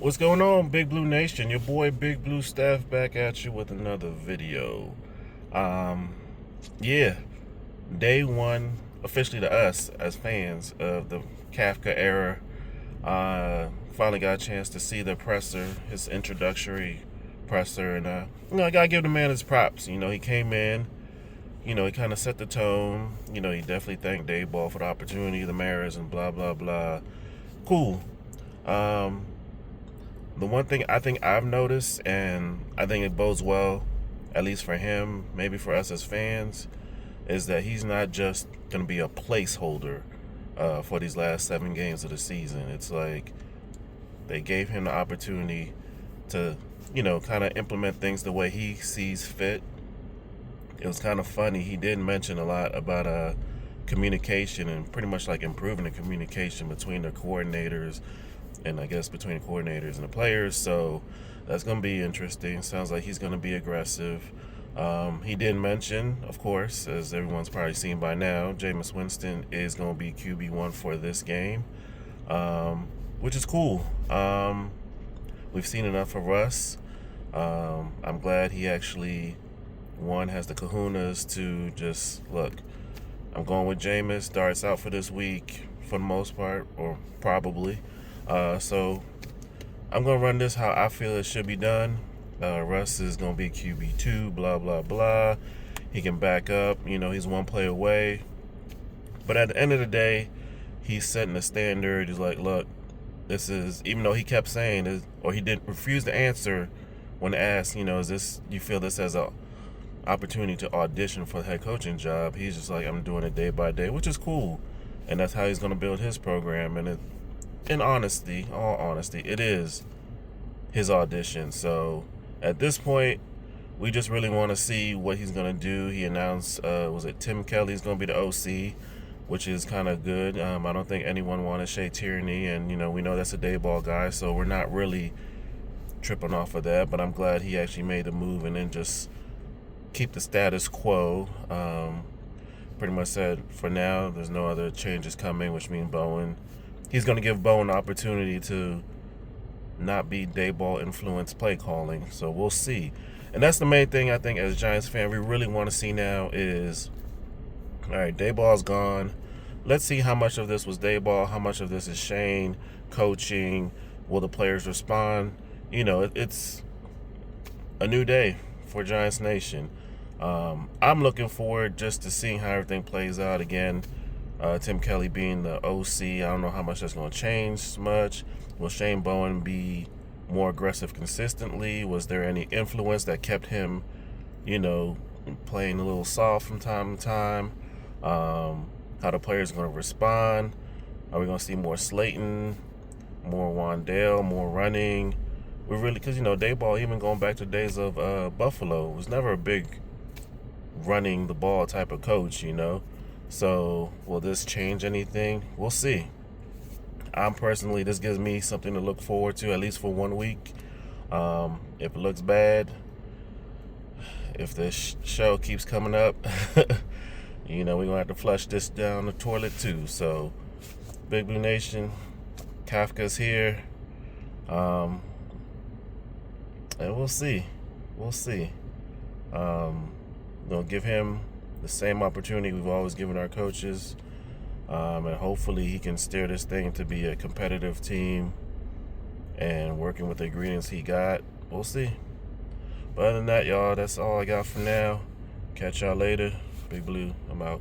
What's going on, Big Blue Nation? Your boy Big Blue Staff back at you with another video. Um, yeah, day one, officially to us as fans of the Kafka era. Finally got a chance to see the presser, his introductory presser, and I gotta give the man his props. He came in, he kind of set the tone. He definitely thanked Dave Ball for the opportunity, the Mariners, and blah blah blah. Cool. Um, The one thing I think I've noticed, and I think it bodes well, at least for him, maybe for us as fans, is that he's not just going to be a placeholder for these last 7 games of the season. It's like they gave him the opportunity to, kind of implement things the way he sees fit. It was kind of funny. He did mention a lot about communication and pretty much like improving the communication between the coordinators and I guess between the coordinators and the players. So that's going to be interesting. Sounds like he's going to be aggressive. He did mention, of course, as everyone's probably seen by now, Jameis Winston is going to be QB1 for this game, which is cool. We've seen enough of Russ. I'm glad he actually, one, has the kahunas to just, look, I'm going with Jameis. Dart's out for this week for the most part, or probably. So I'm going to run this how I feel it should be done. Russ is going to be QB2, blah, blah, blah. He can back up. He's one play away. But at the end of the day, he's setting the standard. He's like, look, this is, even though he kept saying, or he did refuse to answer when asked, is this, you feel this as a opportunity to audition for the head coaching job? He's just like, I'm doing it day by day, which is cool. And that's how he's going to build his program. And in honesty, all honesty, it is his audition. So at this point, we just really want to see what he's going to do. He announced, was it Tim Kelly's going to be the OC, which is kind of good. I don't think anyone wanted Shea Tierney, and we know that's a day ball guy, so we're not really tripping off of that. But I'm glad he actually made the move and then just keep the status quo. Pretty much said for now there's no other changes coming, which means he's going to give Bowen an opportunity to not be day ball influence play calling. So we'll see. And that's the main thing I think as a Giants fan we really want to see now is, all right, day ball's gone. Let's see how much of this was day ball, how much of this is Shane coaching. Will the players respond? It's a new day for Giants Nation. I'm looking forward just to seeing how everything plays out. Again, Tim Kelly being the OC, I don't know how much that's going to change much. Will Shane Bowen be more aggressive consistently? Was there any influence that kept him, playing a little soft from time to time? How the players are going to respond? Are we going to see more Slayton, more Wandale, more running? We really, because Dayball, even going back to days of Buffalo, was never a big running the ball type of coach. So will this change anything? We'll see. This gives me something to look forward to at least for 1 week. If it looks bad, if this show keeps coming up, we're gonna have to flush this down the toilet too. So, Big Blue Nation, Kafka's here, and we'll see. Give him the same opportunity we've always given our coaches, and hopefully he can steer this thing to be a competitive team and working with the ingredients he got. We'll see. But other than that, y'all, that's all I got for now. Catch y'all later. Big Blue, I'm out.